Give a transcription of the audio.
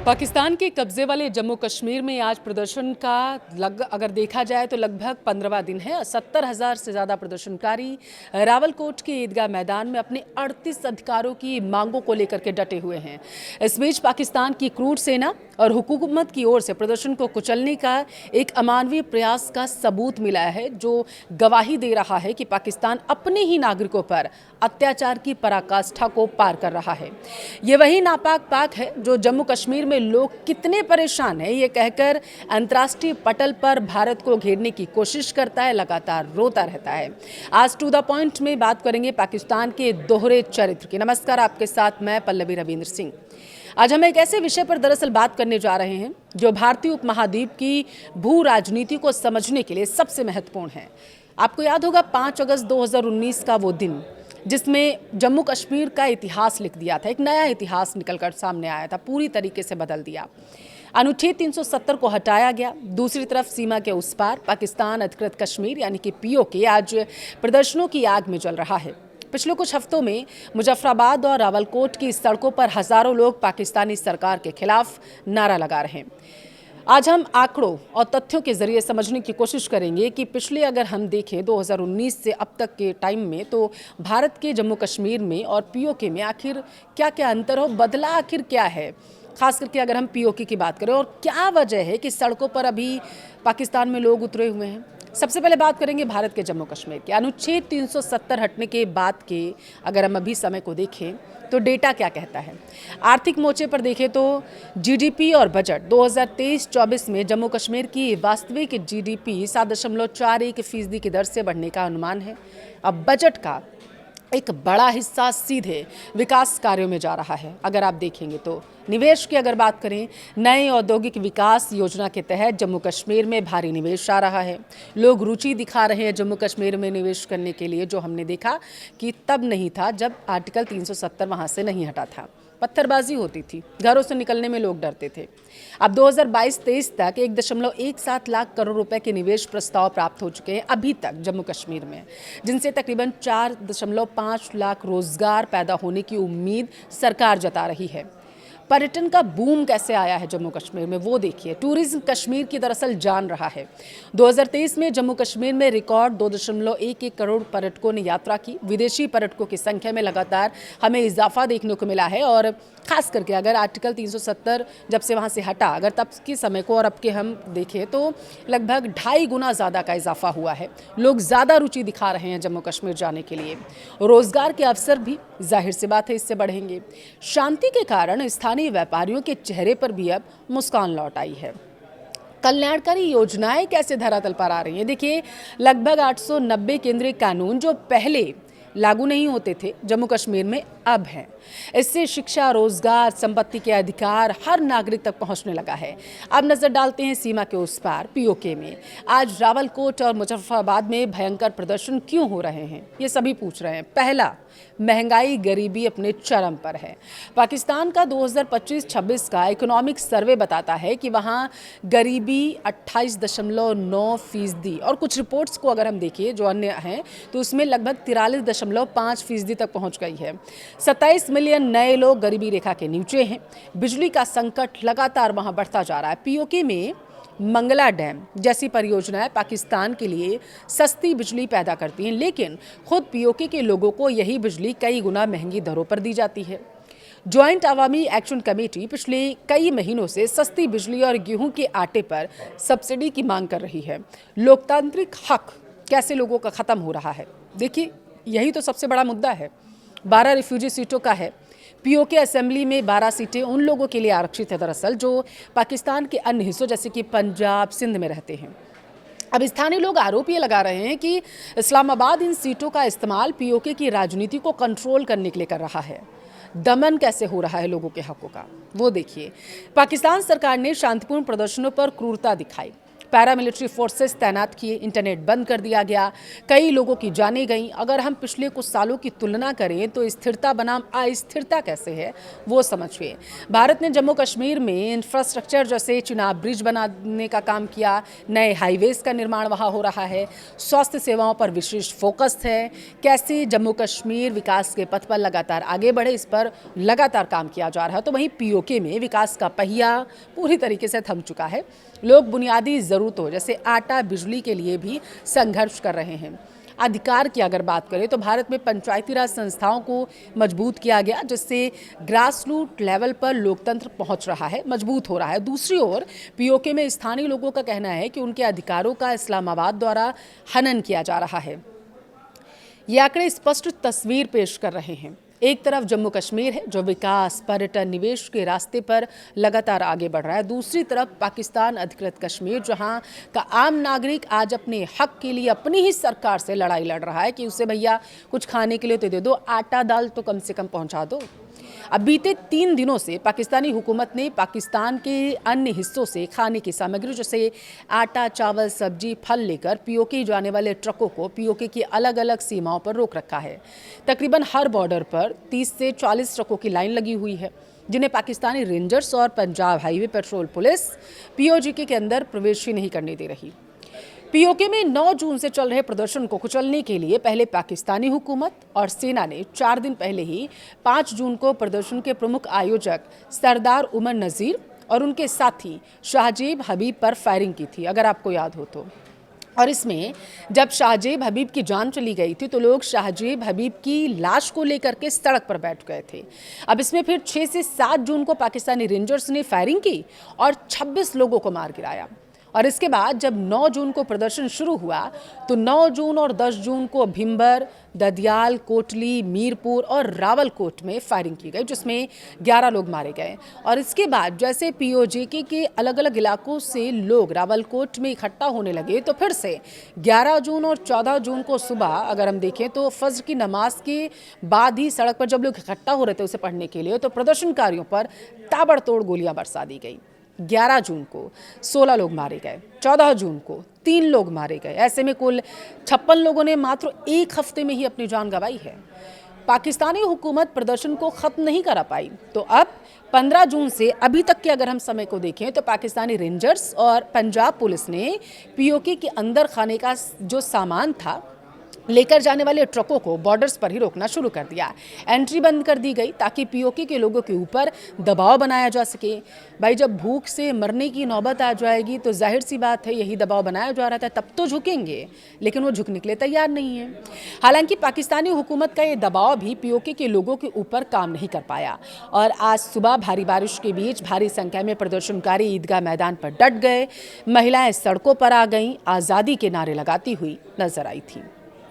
पाकिस्तान के कब्जे वाले जम्मू कश्मीर में आज प्रदर्शन का अगर देखा जाए तो लगभग 15वां दिन है। 70,000 से ज़्यादा प्रदर्शनकारी रावलकोट के ईदगाह मैदान में अपने 38 अधिकारों की मांगों को लेकर के डटे हुए हैं। इस बीच पाकिस्तान की क्रूर सेना और हुकूमत की ओर से प्रदर्शन को कुचलने का एक अमानवीय प्रयास का सबूत मिला है, जो गवाही दे रहा है कि पाकिस्तान अपने ही नागरिकों पर अत्याचार की पराकाष्ठा को पार कर रहा है। ये वही नापाक पाक है जो जम्मू कश्मीर में लोग कितने परेशान हैं ये कहकर अंतर्राष्ट्रीय पटल पर भारत को घेरने की कोशिश करता है, लगातार रोता रहता है। आज टू द पॉइंट में बात करेंगे पाकिस्तान के दोहरे चरित्र की। नमस्कार, आपके साथ मैं पल्लवी रविंद्र सिंह। आज हम एक ऐसे विषय पर दरअसल बात करने जा रहे हैं जो भारतीय उपमहाद्वीप की भू राजनीति को समझने के लिए सबसे महत्वपूर्ण है। आपको याद होगा 5 अगस्त 2019 का वो दिन जिसमें जम्मू कश्मीर का इतिहास लिख दिया था। एक नया इतिहास निकलकर सामने आया था, पूरी तरीके से बदल दिया। अनुच्छेद 370 को हटाया गया। दूसरी तरफ सीमा के उस पार पाकिस्तान अधिकृत कश्मीर यानी कि पीओके आज प्रदर्शनों की आग में जल रहा है। पिछले कुछ हफ्तों में मुजफ्फराबाद और रावलकोट की सड़कों पर हजारों लोग पाकिस्तानी सरकार के खिलाफ नारा लगा रहे हैं। आज हम आंकड़ों और तथ्यों के जरिए समझने की कोशिश करेंगे कि पिछले अगर हम देखें 2019 से अब तक के टाइम में तो भारत के जम्मू कश्मीर में और पीओके में आखिर क्या क्या अंतर हो, बदला आखिर क्या है। खास करके अगर हम पीओके की बात करें और क्या वजह है कि सड़कों पर अभी पाकिस्तान में लोग उतरे हुए हैं। सबसे पहले बात करेंगे भारत के जम्मू कश्मीर के। अनुच्छेद 370 हटने के बाद के अगर हम अभी समय को देखें तो डेटा क्या कहता है। आर्थिक मोर्चे पर देखें तो जीडीपी और बजट 2023-24 में जम्मू कश्मीर की वास्तविक जीडीपी 7.41% की दर से बढ़ने का अनुमान है। अब बजट का एक बड़ा हिस्सा सीधे विकास कार्यों में जा रहा है। अगर आप देखेंगे तो निवेश की अगर बात करें, नए औद्योगिक विकास योजना के तहत जम्मू कश्मीर में भारी निवेश आ रहा है। लोग रुचि दिखा रहे हैं जम्मू कश्मीर में निवेश करने के लिए, जो हमने देखा कि तब नहीं था जब आर्टिकल 370 वहाँ से नहीं हटा था। पत्थरबाजी होती थी, घरों से निकलने में लोग डरते थे। अब 2022-23 तक 1.17 लाख करोड़ रुपए के निवेश प्रस्ताव प्राप्त हो चुके हैं अभी तक जम्मू कश्मीर में, जिनसे तकरीबन 4.5 लाख रोजगार पैदा होने की उम्मीद सरकार जता रही है। पर्यटन का बूम कैसे आया है जम्मू कश्मीर में वो देखिए। टूरिज्म कश्मीर की दरअसल जान रहा है। 2023 में जम्मू कश्मीर में रिकॉर्ड 2.11 करोड़ पर्यटकों ने यात्रा की। विदेशी पर्यटकों की संख्या में लगातार हमें इजाफा देखने को मिला है और खास करके अगर आर्टिकल 370 जब से वहाँ से हटा, अगर तब के समय को और अब के हम देखें तो लगभग 2.5 गुना ज़्यादा का इजाफा हुआ है। लोग ज़्यादा रुचि दिखा रहे हैं जम्मू कश्मीर जाने के लिए। रोजगार के अवसर भी जाहिर सी बात है इससे बढ़ेंगे। शांति के कारण स्थानीय व्यापारियों के चेहरे पर भी अब मुस्कान लौट आई है। कल्याणकारी योजनाएं कैसे धरातल पर आ रही हैं। देखिए, लगभग 890 केंद्रीय कानून जो पहले लागू नहीं होते थे जम्मू कश्मीर में अब हैं। इससे शिक्षा, रोजगार, संपत्ति के अधिकार हर नागरिक तक पहुंचने लगा है। अब नजर डालते हैं सीमा के उस पार पीओके में। आज रावलकोट और मुजफ्फराबाद में भयंकर प्रदर्शन क्यों हो रहे हैं, ये सभी पूछ रहे हैं। पहला, महंगाई, गरीबी अपने चरम पर है। पाकिस्तान का 2025-26 का इकोनॉमिक सर्वे बताता है कि वहाँ गरीबी 28.9% और कुछ रिपोर्ट्स को अगर हम देखिए जो अन्य हैं तो उसमें लगभग 43.5% तक पहुँच गई है। 27 मिलियन नए लोग गरीबी रेखा के नीचे हैं। बिजली का संकट लगातार वहाँ बढ़ता जा रहा है। पीओके में मंगला डैम जैसी परियोजनाएं पाकिस्तान के लिए सस्ती बिजली पैदा करती हैं, लेकिन खुद पीओके के लोगों को यही बिजली कई गुना महंगी दरों पर दी जाती है। ज्वाइंट अवामी एक्शन कमेटी पिछले कई महीनों से सस्ती बिजली और गेहूं के आटे पर सब्सिडी की मांग कर रही है। लोकतांत्रिक हक कैसे लोगों का खत्म हो रहा है, देखिए यही तो सबसे बड़ा मुद्दा है। 12 रिफ्यूजी सीटों का है। पीओके असेंबली में 12 सीटें उन लोगों के लिए आरक्षित है दरअसल जो पाकिस्तान के अन्य हिस्सों जैसे कि पंजाब, सिंध में रहते हैं। अब स्थानीय लोग आरोप ये लगा रहे हैं कि इस्लामाबाद इन सीटों का इस्तेमाल पीओके की राजनीति को कंट्रोल करने के लिए कर रहा है। दमन कैसे हो रहा है लोगों के हकों का वो देखिए। पाकिस्तान सरकार ने शांतिपूर्ण प्रदर्शनों पर क्रूरता दिखाई। पैरामिलिट्री फोर्सेस तैनात किए, इंटरनेट बंद कर दिया गया, कई लोगों की जानें गईं। अगर हम पिछले कुछ सालों की तुलना करें तो स्थिरता बनाम अस्थिरता कैसे है वो समझिए। भारत ने जम्मू कश्मीर में इंफ्रास्ट्रक्चर जैसे चिनाब ब्रिज बनाने का काम किया, नए हाईवेज का निर्माण वहाँ हो रहा है, स्वास्थ्य सेवाओं पर विशेष फोकस है, कैसे जम्मू कश्मीर विकास के पथ पर लगातार आगे बढ़े इस पर लगातार काम किया जा रहा है। तो वहीं पीओके में विकास का पहिया पूरी तरीके से थम चुका है। लोग बुनियादी ज़रूरतों जैसे आटा, बिजली के लिए भी संघर्ष कर रहे हैं। अधिकार की अगर बात करें तो भारत में पंचायती राज संस्थाओं को मजबूत किया गया, जिससे ग्रास रूट लेवल पर लोकतंत्र पहुंच रहा है, मजबूत हो रहा है। दूसरी ओर पीओके में स्थानीय लोगों का कहना है कि उनके अधिकारों का इस्लामाबाद द्वारा हनन किया जा रहा है। ये आंकड़े स्पष्ट तस्वीर पेश कर रहे हैं। एक तरफ जम्मू कश्मीर है जो विकास, पर्यटन, निवेश के रास्ते पर लगातार आगे बढ़ रहा है, दूसरी तरफ पाकिस्तान अधिकृत कश्मीर जहां का आम नागरिक आज अपने हक के लिए अपनी ही सरकार से लड़ाई लड़ रहा है कि उसे भैया कुछ खाने के लिए तो दे दो, आटा दाल तो कम से कम पहुंचा दो। अब बीते 3 दिनों से पाकिस्तानी हुकूमत ने पाकिस्तान के अन्य हिस्सों से खाने की सामग्री जैसे आटा, चावल, सब्जी, फल लेकर पीओके जाने वाले ट्रकों को पीओके की अलग अलग सीमाओं पर रोक रखा है। तकरीबन हर बॉर्डर पर 30 से 40 ट्रकों की लाइन लगी हुई है, जिन्हें पाकिस्तानी रेंजर्स और Punjab highway petrol police PoK के अंदर प्रवेश ही नहीं करने दे रही। पीओके में 9 जून से चल रहे प्रदर्शन को कुचलने के लिए पहले पाकिस्तानी हुकूमत और सेना ने 4 दिन पहले ही 5 जून को प्रदर्शन के प्रमुख आयोजक सरदार उमर नज़ीर और उनके साथी शाहजेब हबीब पर फायरिंग की थी, अगर आपको याद हो तो। और इसमें जब शाहजेब हबीब की जान चली गई थी तो लोग शाहजेब हबीब की लाश को लेकर के सड़क पर बैठ गए थे। अब इसमें फिर 6 से 7 जून को पाकिस्तानी रेंजर्स ने फायरिंग की और 26 लोगों को मार गिराया। और इसके बाद जब 9 जून को प्रदर्शन शुरू हुआ तो 9 जून और 10 जून को भिंबर, ददियाल, कोटली, मीरपुर और रावलकोट में फायरिंग की गई, जिसमें 11 लोग मारे गए। और इसके बाद जैसे पीओके के अलग अलग इलाकों से लोग रावलकोट में इकट्ठा होने लगे तो फिर से 11 जून और 14 जून को सुबह अगर हम देखें तो फज्र की नमाज के बाद ही सड़क पर जब लोग इकट्ठा हो रहे थे उसे पढ़ने के लिए, तो प्रदर्शनकारियों पर ताबड़तोड़ गोलियां बरसा दी गई। 11 जून को 16 लोग मारे गए, 14 जून को 3 लोग मारे गए। ऐसे में कुल 56 लोगों ने मात्र एक हफ्ते में ही अपनी जान गंवाई है। पाकिस्तानी हुकूमत प्रदर्शन को खत्म नहीं करा पाई, तो अब 15 जून से अभी तक के अगर हम समय को देखें तो पाकिस्तानी रेंजर्स और पंजाब पुलिस ने पीओके के अंदर खाने का जो सामान था लेकर जाने वाले ट्रकों को बॉर्डर्स पर ही रोकना शुरू कर दिया। एंट्री बंद कर दी गई ताकि पीओके के लोगों के ऊपर दबाव बनाया जा सके। भाई जब भूख से मरने की नौबत आ जाएगी तो जाहिर सी बात है यही दबाव बनाया जा रहा था, तब तो झुकेंगे, लेकिन वो झुकने के लिए तैयार नहीं है। हालांकि पाकिस्तानी हुकूमत का ये दबाव भी पीओके के लोगों के ऊपर काम नहीं कर पाया और आज सुबह भारी बारिश के बीच भारी संख्या में प्रदर्शनकारी ईदगाह मैदान पर डट गए। महिलाएं सड़कों पर आ गईं, आज़ादी के नारे लगाती हुई नजर आई थी।